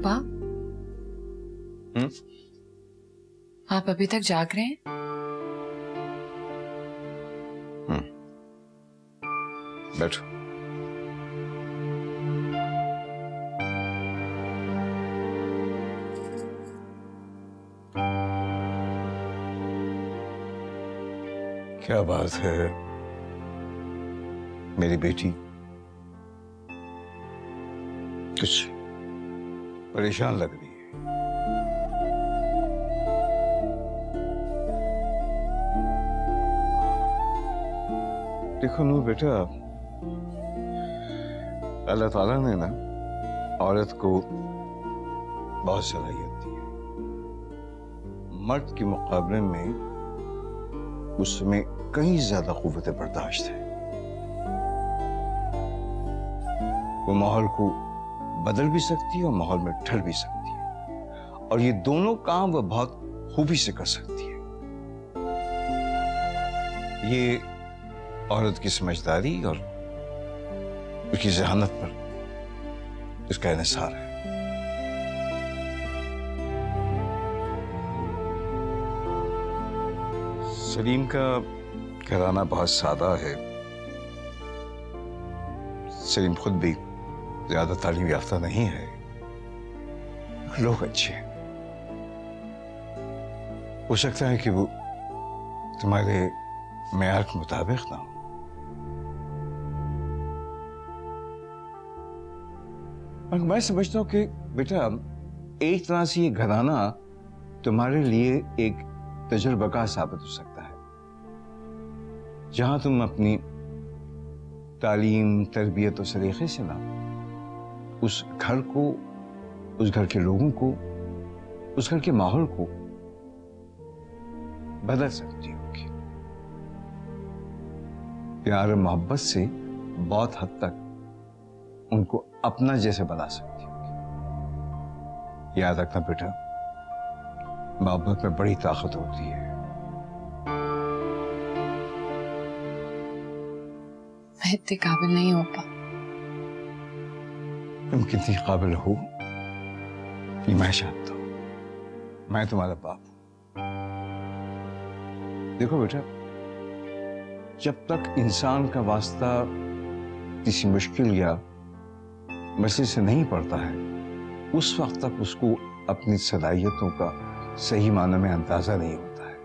पापा, आप अभी तक जाग रहे हैं? बैठो। क्या बात है मेरी बेटी, कुछ परेशान लग रही है। देखो नूर बेटा, अल्लाह ताला ने ना औरत को बहुत सलाहियत दी है। मर्द के मुकाबले में उसमें कहीं ज्यादा कुव्वत बर्दाश्त है। वो माहौल को बदल भी सकती है और माहौल में ढल भी सकती है, और ये दोनों काम वो बहुत खूबी से कर सकती है। ये औरत की समझदारी और उसकी ज़हानत पर इसका इन्हिसार है। सलीम का घराना बहुत सादा है। सलीम खुद भी ज्यादा तालीम याफ्ता नहीं है, लोग अच्छे हैं। हो सकता है कि वो तुम्हारे मेयार के मुताबिक ना हो। और मैं समझता हूँ कि बेटा एक तरह से ये घराना तुम्हारे लिए एक तजुर्बा साबित हो सकता है, जहां तुम अपनी तालीम, तरबियत और सलीके से ना उस घर को, उस घर के लोगों को, उस घर के माहौल को बदल सकती होगी। प्यार और मोहब्बत से बहुत हद तक उनको अपना जैसे बना सकती होगी। याद रखना बेटा, मोहब्बत में बड़ी ताकत होती है। मैं इतनी काबिल नहीं हो पा। तुम कितनी काबिल हो ये मैं जानता हूं। मैं तुम्हारा बाप हूं। देखो बेटा, जब तक इंसान का वास्ता किसी मुश्किल या मसले से नहीं पड़ता है, उस वक्त तक उसको अपनी सलाहियतों का सही माने में अंदाजा नहीं होता है।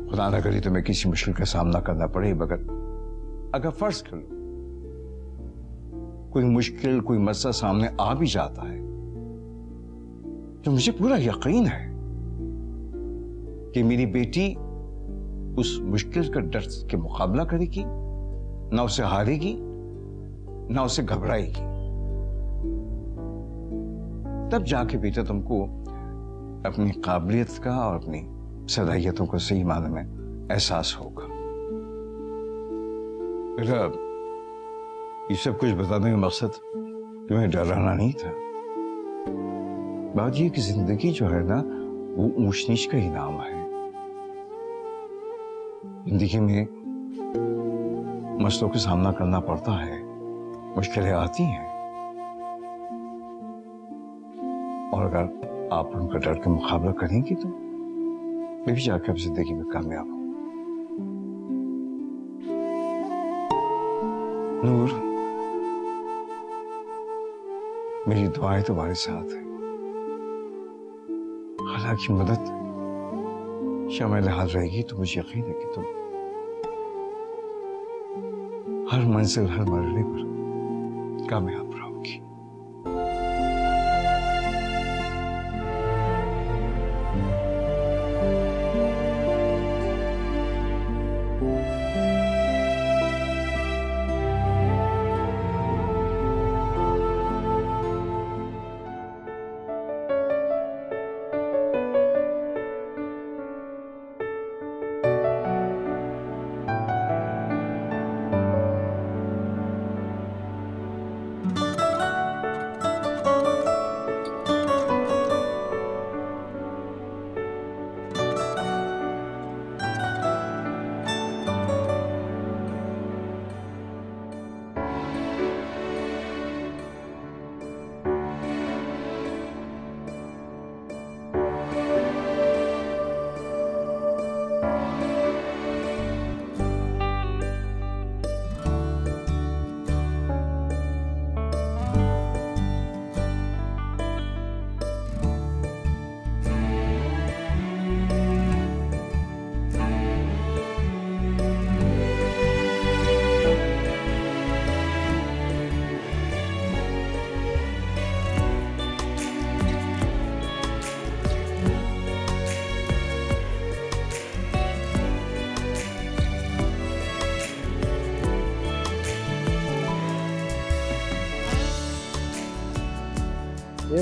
खुदा न करे तुम्हें किसी मुश्किल का सामना करना पड़े, मगर अगर फर्ज कर लो कोई मुश्किल, कोई मसला सामने आ भी जाता है, तो मुझे पूरा यकीन है कि मेरी बेटी उस मुश्किल का डर के मुकाबला करेगी, ना उसे हारेगी, ना उसे घबराएगी। तब जाके बेटा तुमको अपनी काबिलियत का और अपनी सलाहियतों का सही माने में एहसास होगा। बेटा, ये सब कुछ बताने का मकसद तुम्हें डराना नहीं था। बात ये कि जिंदगी जो है ना, वो ऊंच नीच का ही नाम है। जिंदगी में मसलों का सामना करना पड़ता है, मुश्किलें आती हैं, और अगर आप उनका डर के मुकाबला करेंगे तो मैं भी जाकर अब जिंदगी में कामयाब हूं। नूर, मेरी दुआएं तुम्हारे साथ हैं। हालांकि मदद शामिल हाल रहेगी, तो मुझे यकीन है कि तुम हर मंजिल, हर मरहले पर कामयाब रहोगी।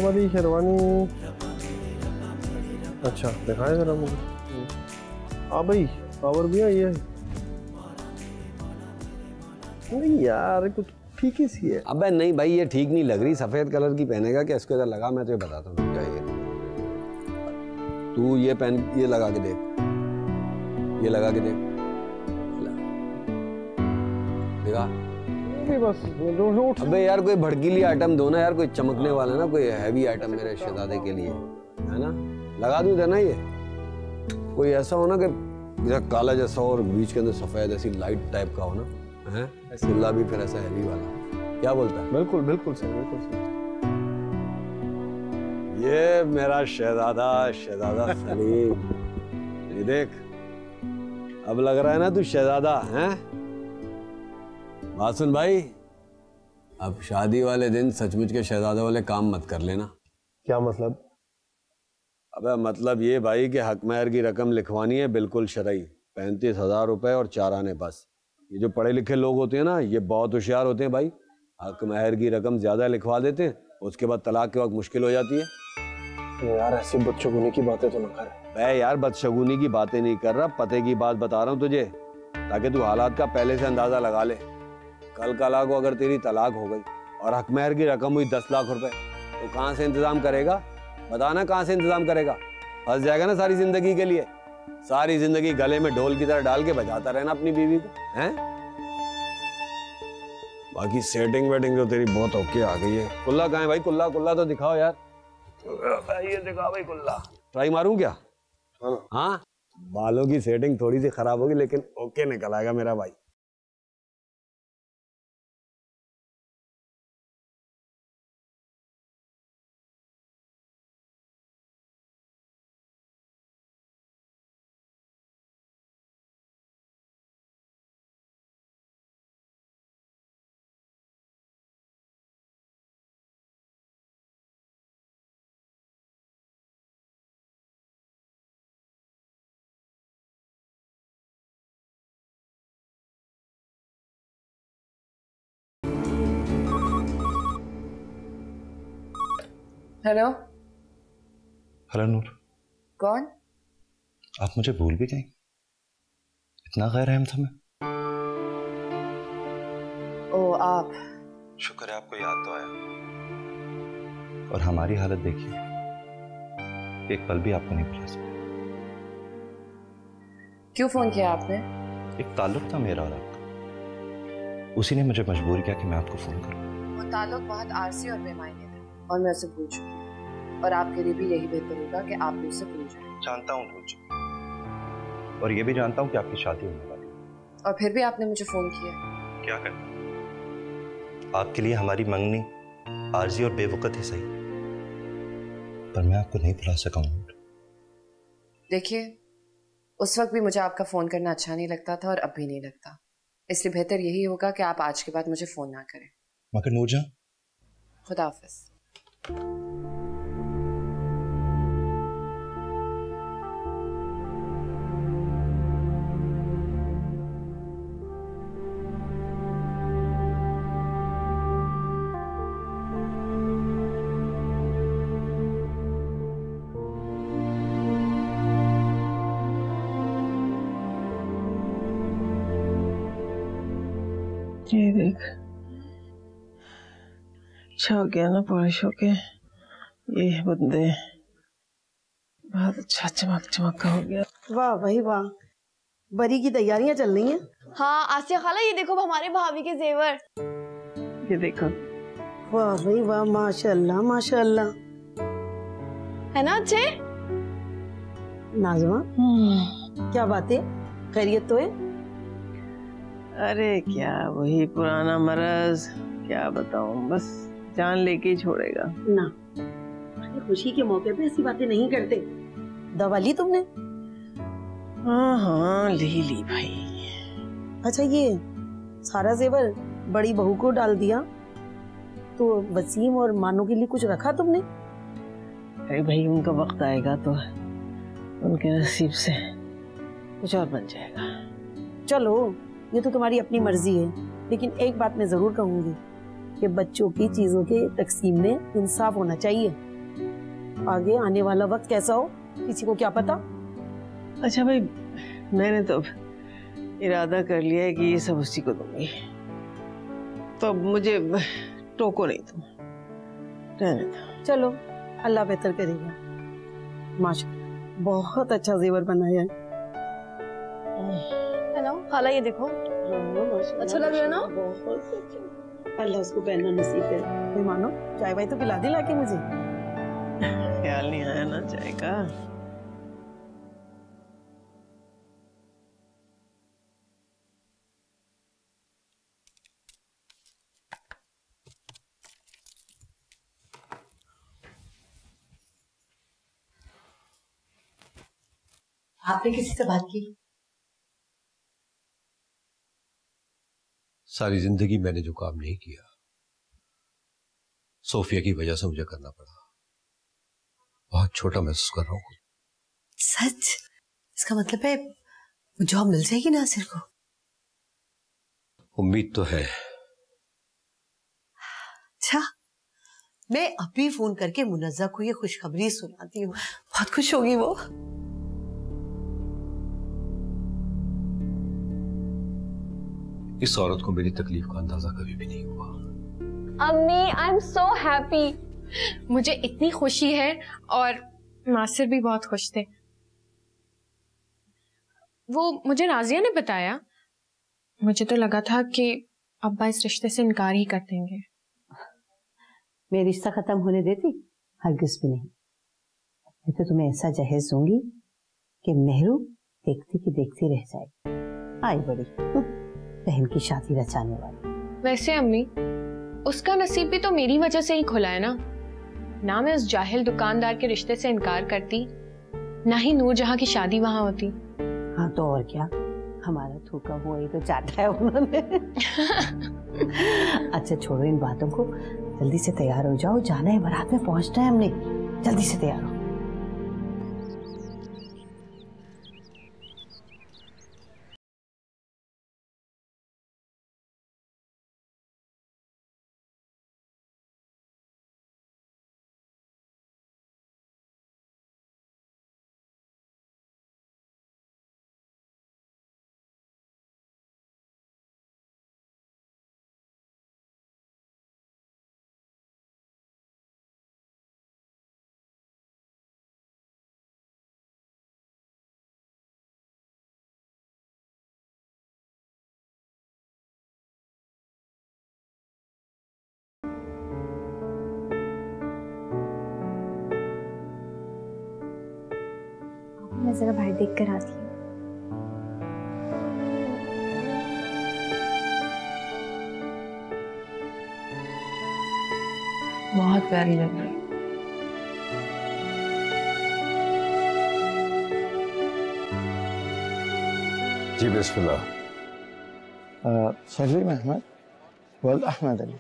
ये वाली शेरवानी, अच्छा दिखाए जरा मुझे। हाँ भाई पावर भी है ये। नहीं यार कुछ ठीक ही सी है। अबे नहीं भाई ये ठीक नहीं लग रही, सफेद कलर की पहनेगा क्या? इसको इधर लगा, मैं तुझे बताता हूँ क्या ये। तू ये पहन, ये लगा के देख, ये लगा के देख, देखा? बस अबे यार कोई भड़कीली आइटम दो ना यार, कोई चमकने वाला ना, कोई हैवी आइटम मेरे शहजादे के लिए, है ना? लगा दूं ना ये, कोई ऐसा हो ना कि काला जैसा और बीच के अंदर सफेद ऐसी लाइट टाइप का हो ना, है? सिल्ला भी फिर ऐसा हैवी वाला, क्या बोलता है? बिल्कुल बिल्कुल सही, बिल्कुल सही। ये मेरा शहजादा, शहजादा सलीम, ये देख, अब लग रहा है ना तू शहजादा, हैं? बात सुन भाई, अब शादी वाले दिन सचमुच के शहजादे वाले काम मत कर लेना। क्या मतलब? अबे मतलब ये भाई कि हक महर की रकम लिखवानी है बिल्कुल शरई, 35,000 रुपए और 4 आने बस। ये जो पढ़े लिखे लोग होते हैं ना, ये बहुत होशियार होते हैं भाई, हक महर की रकम ज्यादा लिखवा देते हैं, उसके बाद तलाक के वक्त मुश्किल हो जाती है। यार ऐसी बदशगुनी की बातें तो ना कर। मैं यार बदशगुनी की बातें नहीं कर रहा, पते की बात बता रहा हूँ तुझे, ताकि तू हालात का पहले से अंदाजा लगा ले। कल कला को अगर तेरी तलाक हो गई और हक महर की रकम हुई 10 लाख रुपए, तो कहाँ से इंतजाम करेगा? बताना कहाँ से इंतजाम करेगा? फंस जाएगा ना सारी जिंदगी के लिए, सारी जिंदगी गले में ढोल की तरह डाल के बजाता रहना अपनी बीवी को, हैं? बाकी सेटिंग वेटिंग तो तेरी बहुत ओके आ गई है। कुल्ला कहाँ है भाई? कुल्ला कुल्ला तो दिखाओ यार, ये दिखाओ भाई कुल्ला। ट्राई मारूं क्या? हाँ, बालों की सेटिंग थोड़ी सी खराब होगी लेकिन ओके निकल आएगा मेरा भाई। हेलो। हेलो नूर। कौन? आप मुझे भूल भी गई? इतना गैर रहम था मैं। ओ आप। शुक्र है आपको याद तो आया। और हमारी हालत देखिए, एक पल भी आपको नहीं भुला सका। क्यों फोन किया आपने? एक ताल्लुक था मेरा और आपका, उसी ने मुझे मजबूर किया कि मैं आपको फोन करूं। वो ताल्लुक बहुत आरसी और बेमायने था और मैं उसे भूल चुकी हूँ, और आपके लिए भी यही बेहतर होगा कि आप भी उसे भूल जाएं। जानता हूँ भूल चुकी, और ये भी जानता हूँ कि आपकी शादी होने वाली है। और फिर भी आपने मुझे फोन किया। क्या करना, आपके लिए हमारी मंगनी आरजी और बेवकत ही सही, पर मैं आपको नहीं भुला सका हूँ। देखिए, उस वक्त भी मुझे आपका फोन करना अच्छा नहीं लगता था और अब भी नहीं लगता, इसलिए बेहतर यही होगा कि आप आज के बाद मुझे फोन ना करें। मगर नूरजहां, खुदा हाफिज। ये देख, अच्छा हो गया ना पॉलिश होके। ये बंदे बहुत अच्छा चमक चमक का हो गया। वाह भाई वाह, बरी की तैयारियां चल रही हैं। हाँ आसिया खाला, ये देखो हमारे भाभी के जेवर। ये देखो। वाह भाई वाह, माशाल्लाह माशाल्लाह। है ना अच्छे? नाज़मा, क्या बात है, खैरियत तो है? अरे क्या वही पुराना मरज, क्या बताऊं, बस जान लेके ही छोड़ेगा ना। अरे खुशी के मौके पे ऐसी बातें नहीं करते। दवा ली तुमने? हाँ हाँ ली भाई। अच्छा ये सारा जेवर बड़ी बहू को डाल दिया, तो वसीम और मानो के लिए कुछ रखा तुमने? अरे भाई उनका वक्त आएगा तो उनके नसीब से कुछ और बन जाएगा। चलो ये तो तुम्हारी अपनी मर्जी है, लेकिन एक बात मैं जरूर कहूंगी कि बच्चों की चीजों के तकसीम में इंसाफ होना चाहिए। आगे आने वाला वक्त कैसा हो किसी को क्या पता। अच्छा भाई, मैंने तो इरादा कर लिया है कि ये सब उसी को दूंगी, तो अब मुझे टोको नहीं तुम, रहने दो। चलो अल्लाह बेहतर करेगा। माशाल्लाह बहुत अच्छा जेवर बनाया है। हेलो खाला, ये देखो। अच्छा लग रहा है ना? बहुत अच्छा। अल्लाह उसको पहनना नसीब करे। कोई मानो चाय वाय तो पिला दे लाके मुझे। ख्याल नहीं आया ना चाय का। आपने किसी से बात की? सारी जिंदगी मैंने जो काम नहीं किया सोफिया की वजह से मुझे करना पड़ा। बहुत छोटा महसूस कर रहा हूँ। सच? इसका मतलब है वो जॉब मिल जाएगी नासिर को? उम्मीद तो है। अच्छा, मैं अभी फोन करके मुनज्जा को ये खुशखबरी सुनाती हूँ, बहुत खुश होगी वो। इस औरत को मेरी तकलीफ का अंदाजा कभी भी नहीं हुआ। अम्मी, आई एम सो हैप्पी। मुझे इतनी खुशी है और नासिर भी बहुत खुश थे। वो मुझे राजिया ने बताया, मुझे तो लगा था कि अब्बा इस रिश्ते से इनकार ही कर देंगे। मैं रिश्ता खत्म होने देती? हरगिज़ भी नहीं। मैं तो तुम्हें ऐसा जहेज दूंगी कि मेहरू देखती की देखती रह जाएगी। आई बड़ी बहन की शादी रचाने वाली। वैसे अम्मी, उसका नसीब भी तो मेरी वजह से ही खुला है ना मैं उस जाहिल दुकानदार के रिश्ते से इनकार करती, ना ही नूरजहां की शादी वहां होती। हाँ तो और क्या, हमारा थूका हुआ ही तो चाटा है उन्होंने। अच्छा छोड़ो इन बातों को, जल्दी से तैयार हो जाओ, जाना है बारात में, पहुंचना है हमने, जल्दी से तैयार हो। मैं जरा बाहर देख कर आती हूँ। बहुत प्यारी लग रही है। जी बिस्मिल्लाह। सलीम अहमद वल्द अहमद अली,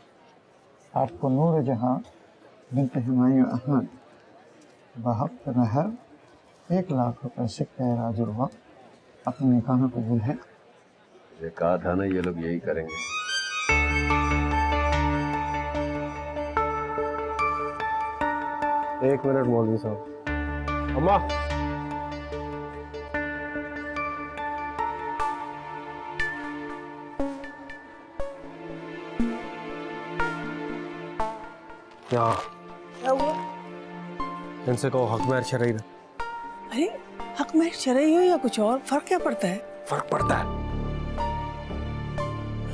आपको नूरजहां बिन्त हुमायूं अहमद बहक़ महर 1 लाख रुपए से खैराज हुआ, अपने निकाह में कबूल है? ये कहा था ना ये लोग यही करेंगे। एक मिनट मौलवी साहब। अम्मा, क्या हुआ? इनसे कहो हक महर शरई ना। अरे हक महर शरई हो या कुछ और, फर्क क्या पड़ता है? फर्क पड़ता है।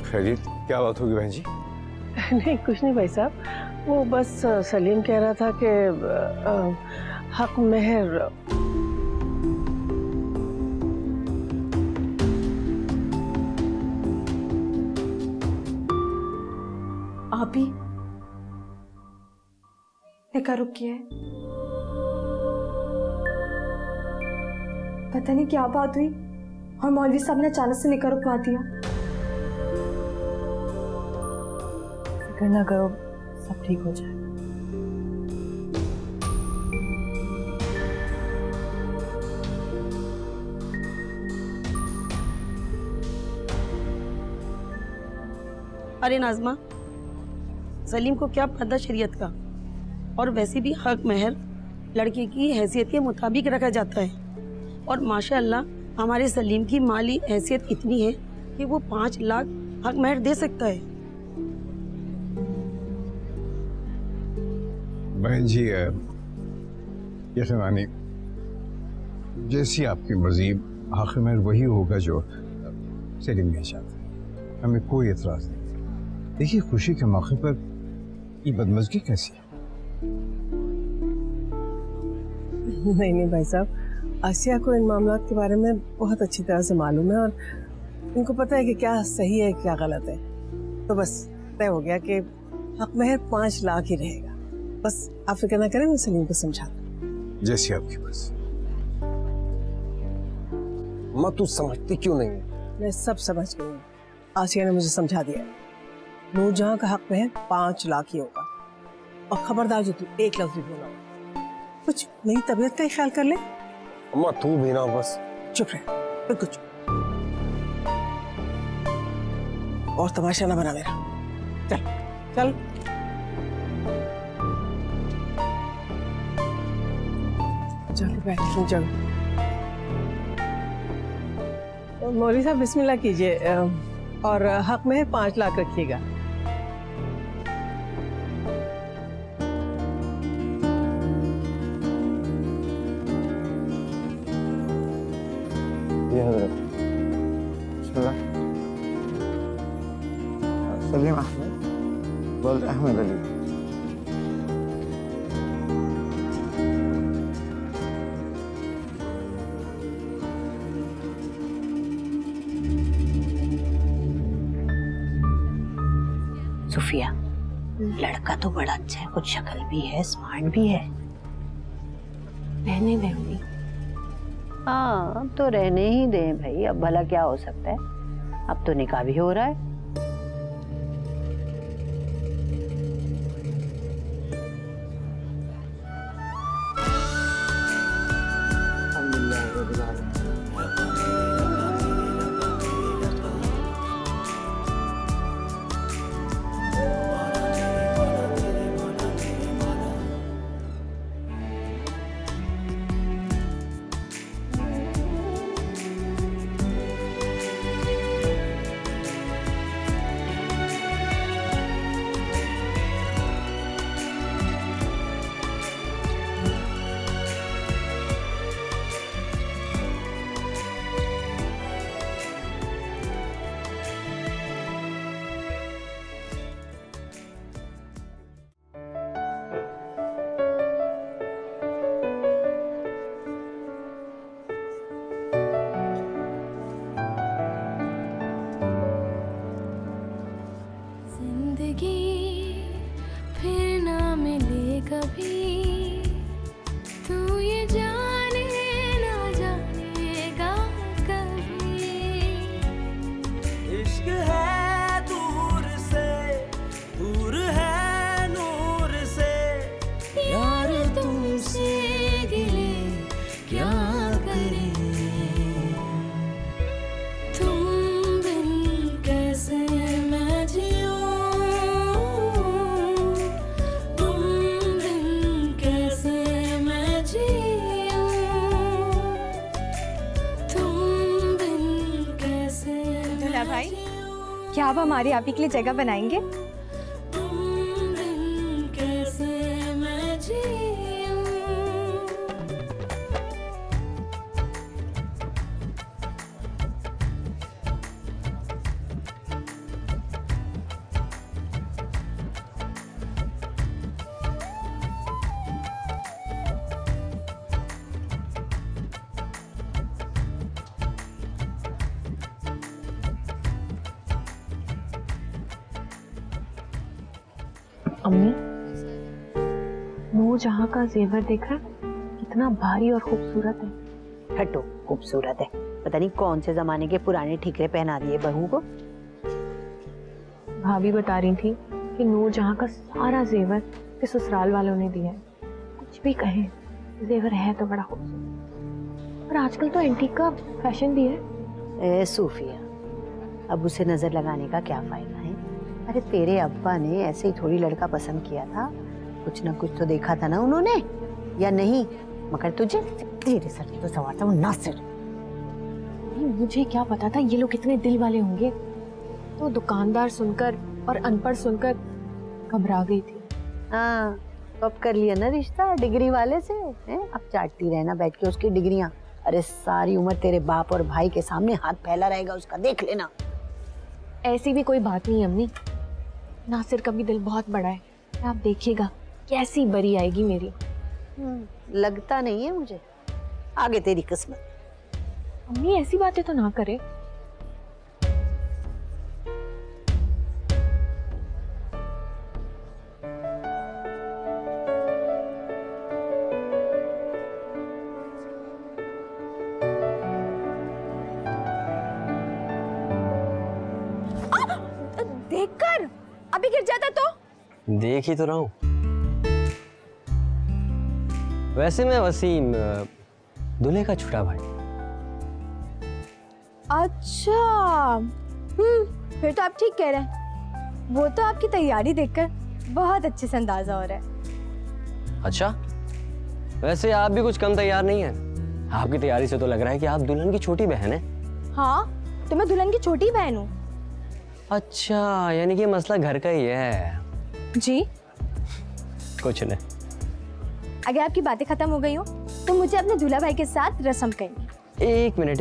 खैरियत, क्या बात होगी बहन जी? नहीं कुछ नहीं भाई साहब, वो बस सलीम कह रहा था कि हक महर। आप ही निकाह रुक किया है? पता नहीं क्या बात हुई और मौलवी साहब ने अचानक से निकाह रुकवा दिया। फिक्र ना करो, सब ठीक हो जाएगा। अरे नाजमा, सलीम को क्या पता शरीयत का, और वैसे भी हक महर लड़के की हैसियत के मुताबिक रखा जाता है। और माशाअल्लाह हमारे सलीम की माली हैसियत इतनी है कि वो 5 लाख हक महर दे सकता है। बहन जी, यकीनी जैसी आपकी मर्जी, हक महर वही होगा जो सलीम नहीं चाहते। हमें कोई एतराज नहीं। देखिए, खुशी के मौके पर ये बदमज़गी कैसी है? नहीं भाई साहब, आसिया को इन मामलों के बारे में बहुत अच्छी तरह से मालूम है और इनको पता है कि क्या सही है क्या गलत है। तो बस तय हो गया कि हक महर 5 लाख ही रहेगा। बस आप फिक्र ना करें, मैं सलीम को समझा दूं। जैसी आपकी बस। माँ तू समझती क्यों नहीं है? मैं सब समझ गई हूँ, आसिया ने मुझे समझा दिया। नूरजहां का हक महर 5 लाख ही होगा। और खबरदार जो तू एक लफ्ज भी बोला, कुछ मेरी तबीयत का ही ख्याल कर ले। अम्मा तू भी ना बस चुप रह, बिल्कुल चुप। और तमाशा ना बना मेरा। चल चल। चल बैठ चल। मौलवी साहब बिस्मिल्लाह कीजिए और हक में 5 लाख रखिएगा। ये हजरत सलीम अहमद वल्द अहमद अली। सुफिया, लड़का तो बड़ा अच्छा है, कुछ शक्ल भी है, स्मार्ट भी है। रहने दे अम्मी। हाँ तो रहने ही दे भाई, अब भला क्या हो सकता है। अब तो निकाह भी हो रहा है। भाई, क्या आप हमारी आपी के लिए जगह बनाएंगे? अम्मी, नूरजहां का जेवर देखा, कितना भारी और खूबसूरत है। हटो, खूबसूरत है, पता नहीं कौन से जमाने के पुराने ठीकरे पहना दिए बहू को। भाभी बता रही थी कि नूरजहां का सारा जेवर के ससुराल वालों ने दिया है। कुछ भी कहें, जेवर है तो बड़ा खूबसूरत। और आजकल तो एंटीक का फैशन भी है। ए सूफिया, अब उसे नजर लगाने का क्या फायदा है। अरे तेरे अब्बा ने ऐसे ही थोड़ी लड़का पसंद किया था, कुछ ना कुछ तो देखा था ना उन्होंने। या नहीं? मगर तुझे तेरे सर की तो सवार था वो नासिर। मुझे क्या पता था ये लोग इतने दिल वाले होंगे। तो दुकानदार सुनकर और अनपढ़ सुनकर घबरा गई थी। हाँ, तो अब कर लिया ना रिश्ता डिग्री वाले से, हैं? अब चाटती रहना बैठ के उसकी डिग्रियां। अरे सारी उम्र तेरे बाप और भाई के सामने हाथ फैला रहेगा उसका, देख लेना। ऐसी भी कोई बात नहीं अम्मी, नासिर का भी दिल बहुत बड़ा है। आप देखिएगा कैसी बरी आएगी मेरी। लगता नहीं है मुझे, आगे तेरी किस्मत। अम्मी ऐसी बातें तो ना करे। देखकर अभी गिर जाता तो? देख ही तो रहा हूँ। वैसे मैं वसीम, दूल्हे का छोटा भाई। अच्छा, फिर तो आप ठीक कह रहे हैं। वो तो आपकी तैयारी देखकर बहुत अच्छे से अंदाजा हो रहा है। अच्छा, वैसे आप भी कुछ कम तैयार नहीं है। आपकी तैयारी से तो लग रहा है कि आप दुल्हन की छोटी बहन है। हाँ, तो मैं दुल्हन की छोटी बहन हूँ। अच्छा, यानी कि मसला घर का ही है। जी कुछ नहीं। अगर आपकी बातें खत्म हो गई हो तो मुझे अपने दूल्हा भाई के साथ रस्म करनी। एक मिनट,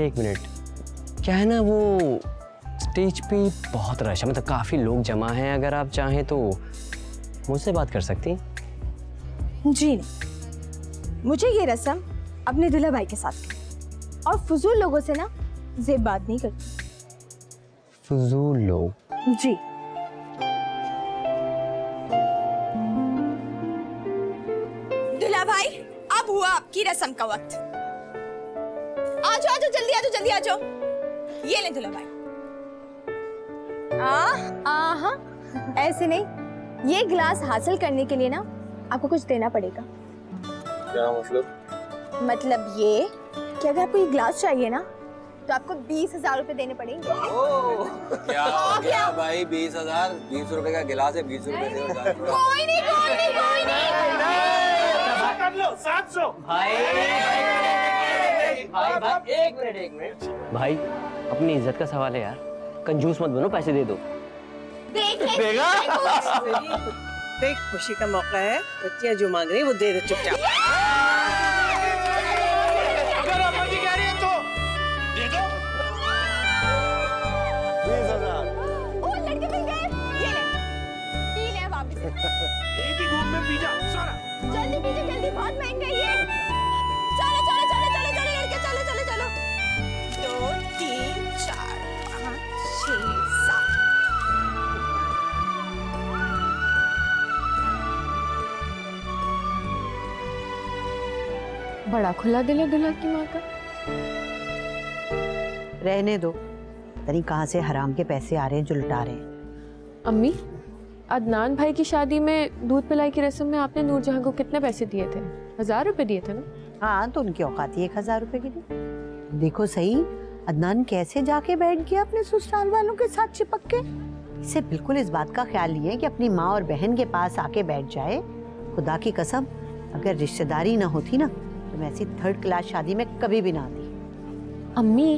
क्या है ना, वो स्टेज पे बहुत रश है, मतलब काफी लोग जमा हैं। अगर आप चाहें तो मुझसे बात कर सकती हैं। जी नहीं, मुझे ये रस्म अपने दूल्हा भाई के साथ करनी, और फजूल लोगों से ना ज़ेब बात नहीं करती। फजूल लोग? जी। दूल्हा भाई, अब हुआ आपकी रस्म का वक्त। आ जाओ, जल्दी आ जाओ, जल्दी आ जाओ। ये ले दूल्हा भाई। हाँ, ऐसे नहीं, ये गिलास हासिल करने के लिए ना आपको कुछ देना पड़ेगा। क्या मतलब? मतलब ये कि अगर आपको ये गिलास चाहिए ना तो आपको 20,000 रुपए देने पड़ेंगे। क्या हो गया भाई? 20,000? 20 रुपए का गिलास है, 20 रुपए दे। कोई नहीं, कोई नहीं, कोई नहीं। कर लो 700। भाई एक मिनट भाई, अपनी इज्जत का सवाल है यार, कंजूस मत बनो, पैसे दे दो। देगा? देख, खुशी का मौका है, बच्चियां जो मांग रही है वो दे दे चुपचाप। अगर अम्मा जी कह रही है तो दे दो। 20,000। ओ, लड़के मिल गए। ये ले, पी ले वापस। एक ही घूम में पी जा सारा। जल्दी पीजिए, जल्दी, बहुत महंगा है ये। चलो चलो चलो चलो चलो लड़के, चलो चलो चलो। 2 3 4 5 6 7। बड़ा खुला दिल है दुल्हा की माँ का। रहने दो, तनी कहाँ से हराम के पैसे आ रहे हैं जो लुटा रहे हैं। अम्मी, अदनान भाई की शादी में दूध पिलाई की रस्म में आपने नूरजहां को कितने पैसे दिए थे? 1000 रुपए दिए थे ना? हाँ, तो उनकी औकात ही 1000 रुपए की थी। देखो सही, अदनान कैसे जाके बैठ गया अपने ससुराल वालों के साथ चिपक के। इसे बिल्कुल इस बात का ख्याल नहीं है कि अपनी माँ और बहन के पास आके बैठ जाए। खुदा की कसम, अगर रिश्तेदारी ना होती ना तो मैं ऐसी 3rd क्लास शादी में कभी भी ना आती। अम्मी,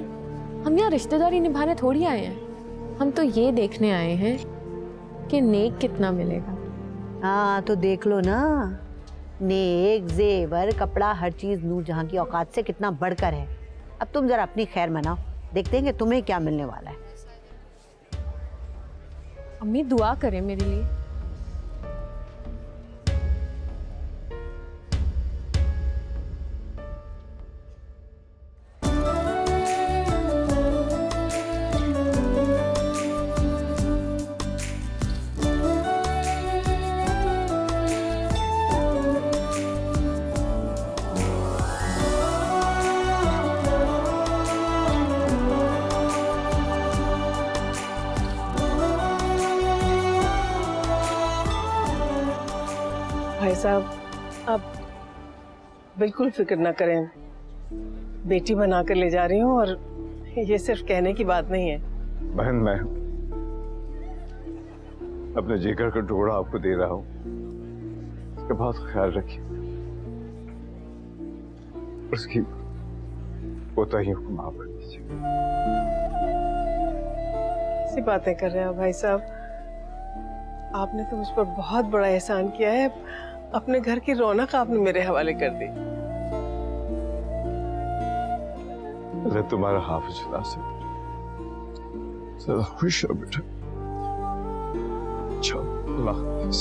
हम यहाँ रिश्तेदारी निभाने थोड़ी आए हैं, हम तो ये देखने आए हैं कि नेक कितना मिलेगा। हाँ, तो देख लो ना, नेक, जेवर, कपड़ा, हर चीज नूरजहां की औकात से कितना बढ़कर है। अब तुम जरा अपनी खैर मनाओ, देखते हैं कि तुम्हें क्या मिलने वाला है। अम्मी दुआ करें मेरे लिए। भाई साहब, आप बिल्कुल फिक्र ना करें, बेटी बना कर ले जा रही हूँ और ये सिर्फ कहने की बात नहीं है। बहन, मैं अपने जिगर का टुकड़ा आपको दे रहा हूँ, इसका बहुत ख्याल रखिए। उसकी कोताहियों को माफ कर दीजिए। ऐसी बातें कर रहे हैं भाई साहब, आपने तो मुझ पर बहुत बड़ा एहसान किया है। अपने घर की रौनक आपने मेरे हवाले कर दी। मैं तुम्हारा हाफिज नासिर, ज़रा खुश हो बेटा। अच्छा, अल्लाह हाफिज।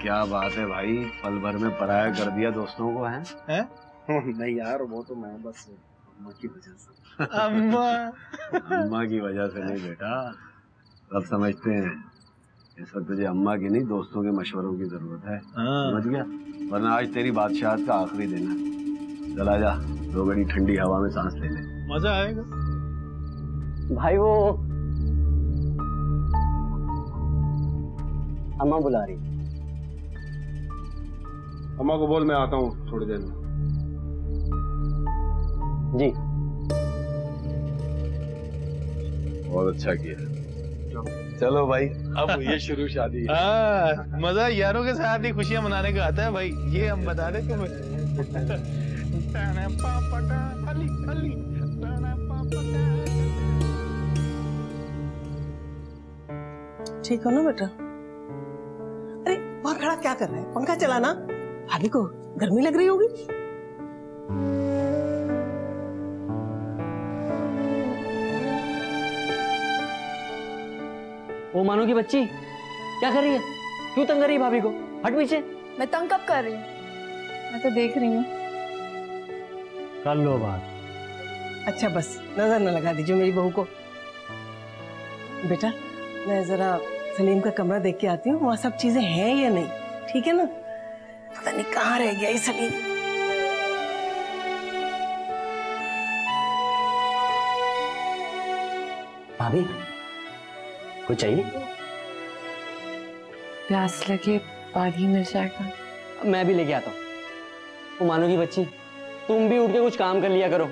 क्या बात है भाई, पल भर में पराया कर दिया दोस्तों को। हैं? नहीं यार, वो तो मैं बस अम्मा की वजह से। अम्मा की वजह से नहीं बेटा, सब समझते हैं इस वक्त तुझे अम्मा की नहीं दोस्तों के मशवरों की जरूरत है। समझ गया? वरना आज तेरी बादशाहत का आखिरी दिन है। चला जा, 2 घड़ी ठंडी हवा में सांस ले ले, मजा आएगा। भाई वो अम्मा बुला रही। अम्मा को बोल मैं आता हूँ थोड़ी देर में। जी। बहुत अच्छा किया। चलो भाई, अब ये शुरू शादी। मजा यारों के साथ ही खुशियां मनाने का आता है भाई, ये हम बता दे तुम्हें। ठीक हो ना बेटा? अरे वहां खड़ा क्या कर रहा है? पंखा चलाना। भाभी को गर्मी लग रही होगी। ओ मानो की बच्ची क्या कर रही है? क्यों तंग कर रही है भाभी को? हट पीछे। मैं तंग कब कर रही हूँ? मैं तो देख रही हूँ। कर लो बात। अच्छा बस नजर न लगा दीजिए मेरी बहू को। बेटा मैं जरा सलीम का कमरा देख के आती हूँ, वहाँ सब चीजें हैं या नहीं, ठीक है ना? पता नहीं कहाँ रह गया ये सलीम। भाभी कुछ चाहिए? प्यास लगे पानी मिल जाएगा। मैं भी लेके आता हूँ। वो मानो की बच्ची, तुम भी उठ के कुछ काम कर लिया करो,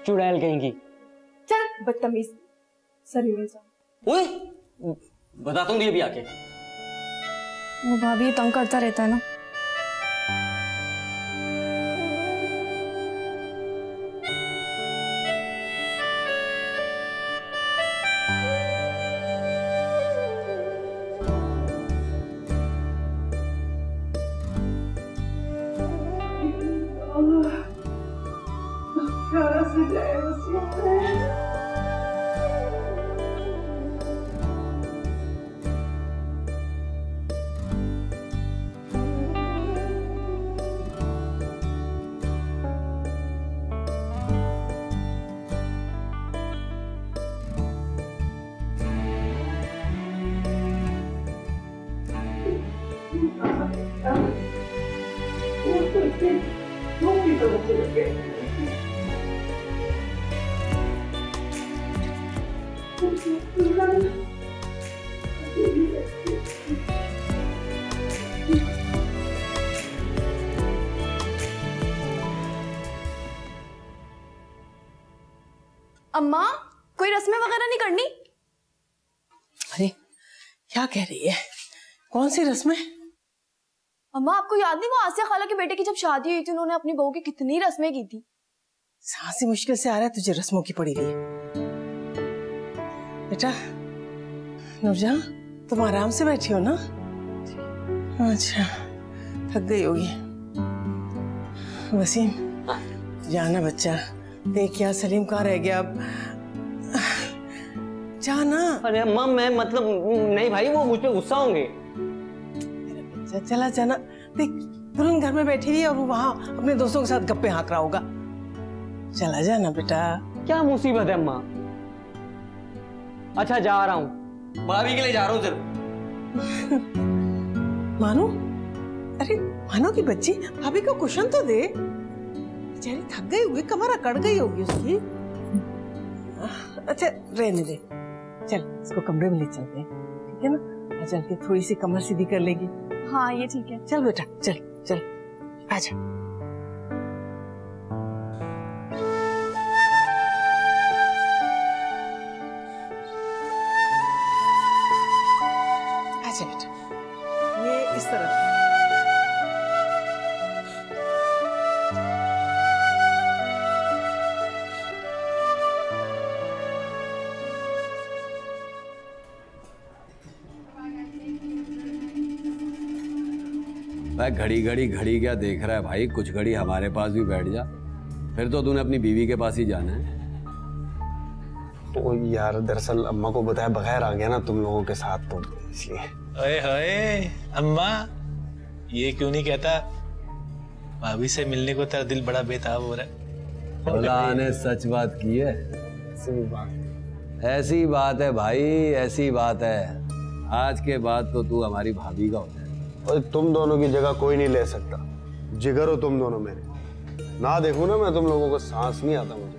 चुड़ैल कहेंगी। चल बदतमीज, सरी में जाओ। ओए बताता हूँ अभी आके। वो भाभी तंग करता रहता है ना। अम्मा कोई रस्में वगैरह नहीं करनी? अरे क्या कह रही है? कौन सी रस्में? अम्मा आपको याद नहीं वो आसिया खाला के बेटे की जब शादी हुई थी उन्होंने अपनी बहू की कितनी रस्में की थी। सांस ही मुश्किल से आ रहा है, तुझे रस्मों की पड़ी हुई है। बेटा नूरजहां तुम आराम से बैठी हो ना? अच्छा थक गई होगी। वसीम जाना बच्चा, देख क्या सलीम कहाँ रह गया अब। जाना। अरे अम्मा मैं मतलब नहीं भाई, वो मुझ पे गुस्सा होंगे। बच्चा चला जाना, देख दुल्हन घर में बैठी हुई है और वो वहाँ अपने दोस्तों के साथ गप्पे हाँक रहा होगा। चला जाना बेटा। क्या मुसीबत है अम्मा? अच्छा जा रहा हूँ, भाभी के लिए जा रहा हूँ सिर्फ। मानो, अरे मानो की बच्ची, भाभी को कुशन तो दे। बेचारी थक गई होगी, कमर अकड़ गई होगी उसकी। अच्छा रहने दे, चल इसको कमरे में ले चलते हैं, ठीक है ना? चल के थोड़ी सी कमर सीधी कर लेगी। हाँ ये ठीक है। चल बेटा, चल चल आजा। आजा बेटा, ये इस तरफ। भाई घड़ी घड़ी क्या देख रहा है भाई? कुछ घड़ी हमारे पास भी बैठ जा, फिर तो तूने अपनी बीवी के पास ही जाना है। ओ यार, दरअसल अम्मा को बताया बगैर आ गया ना तुम लोगों के साथ, तो इसलिए। ओए होए अम्मा, ये क्यों नहीं कहता भाभी से मिलने को तेरा दिल बड़ा बेताब हो रहा है? खुदा ने सच बात की है। ऐसी बात है भाई, ऐसी बात है। आज के बाद तो तू हमारी भाभी का हो जाए। और तुम दोनों की जगह कोई नहीं ले सकता। जिगर हो तुम दोनों मेरे, ना देखूं ना मैं तुम लोगों को, सांस नहीं आता मुझे।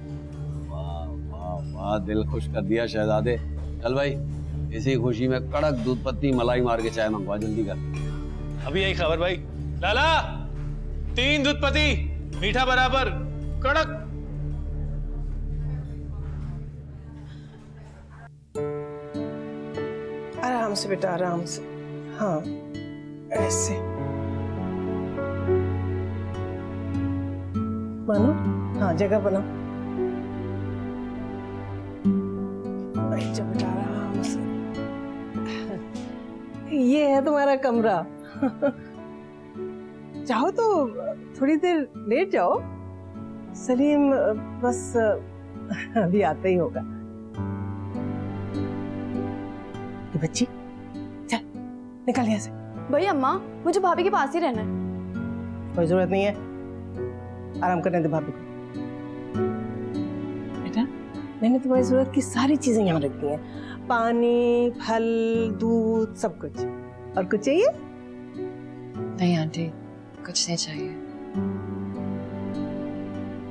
वाह वाह वाह, दिल खुश कर दिया शहजादे। चल भाई, इसी खुशी में कड़क दूध पत्ती मलाई मार के चाय मंगवा, जल्दी कर। अभी यही खबर भाई। लाला 3 दूध पत्ती, मीठा बराबर, कड़क। आराम से बेटा, आराम से। हाँ ऐसे। मानो, हाँ जगह बनाओ। बेटा आराम से। ये है तुम्हारा कमरा। चाहो तो थोड़ी देर लेट जाओ, सलीम बस अभी आता ही होगा। ये बच्ची, चल निकल यहाँ से। भाई अम्मा, मुझे भाभी के पास ही रहना है। कोई जरूरत नहीं है, आराम करने दे भाभी को। बेटा मैंने तुम्हारी जरूरत की सारी चीजें यहाँ रख दी हैं, पानी, फल, दूध, सब कुछ। और कुछ चाहिए? नहीं आंटी, कुछ नहीं चाहिए।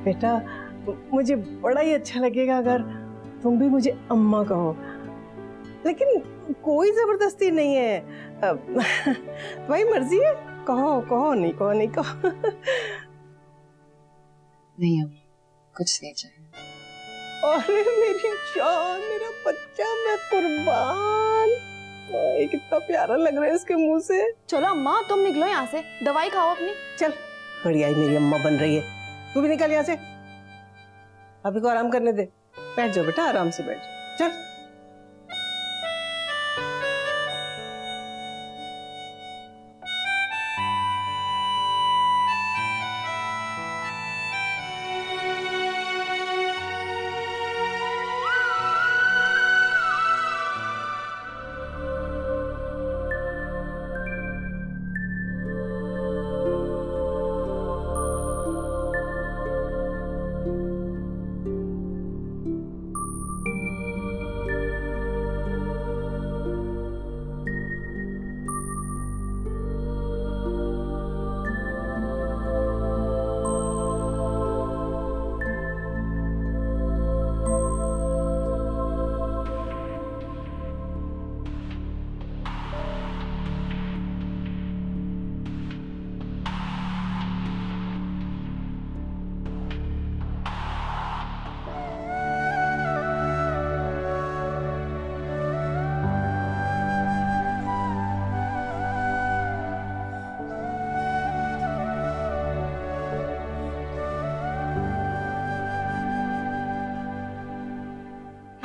बेटा मुझे बड़ा ही अच्छा लगेगा अगर तुम भी मुझे अम्मा कहो, लेकिन कोई जबरदस्ती नहीं है। तुम्हारी मर्जी है, कहो कहो, नहीं कहो नहीं कहो। नहीं अम्मा, कुछ नहीं चाहिए। अरे मेरी जान, मेरा बच्चा, मैं कुर्बान। ये कितना प्यारा लग रहा है इसके मुंह से। चलो अम्मा तुम निकलो यहाँ से, दवाई खाओ अपनी। चल, बढ़िया ही मेरी अम्मा बन रही है। तू भी निकल यहाँ से, अभी को आराम करने दे। बैठ जाओ बेटा, आराम से बैठ जाओ। चल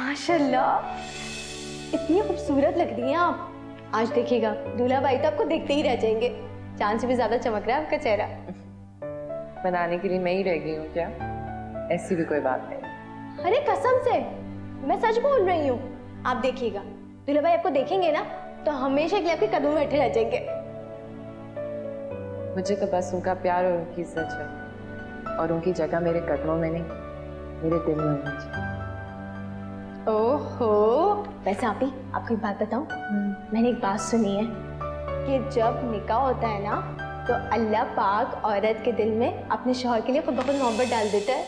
माशाल्लाह, इतनी खूबसूरत लग रही हैं आप। आज देखिएगा दूल्हा भाई तो आपको देखते ही रह जाएंगे। चांद से भी ज्यादा चमक रहा है आपका चेहरा। बनाने के लिए मैं ही रह गई हूँ क्या? ऐसी भी कोई बात नहीं। अरे कसम से मैं सच बोल रही हूँ। आप देखिएगा, दूल्हा भाई आपको देखेंगे ना तो हमेशा के लिए आपके कदमों में बैठे रह जाएंगे। मुझे तो बस उनका प्यार और उनकी इज्जत है, और उनकी जगह मेरे कदमों में नहीं, मेरे दिल में होनी चाहिए। ओहो, वैसे आप ही आपको एक बात बताऊं, मैंने एक बात सुनी है कि जब निकाह होता है ना तो अल्लाह पाक औरत के दिल में अपने शौहर के लिए खुद ब खुद मोहब्बत डाल देता है।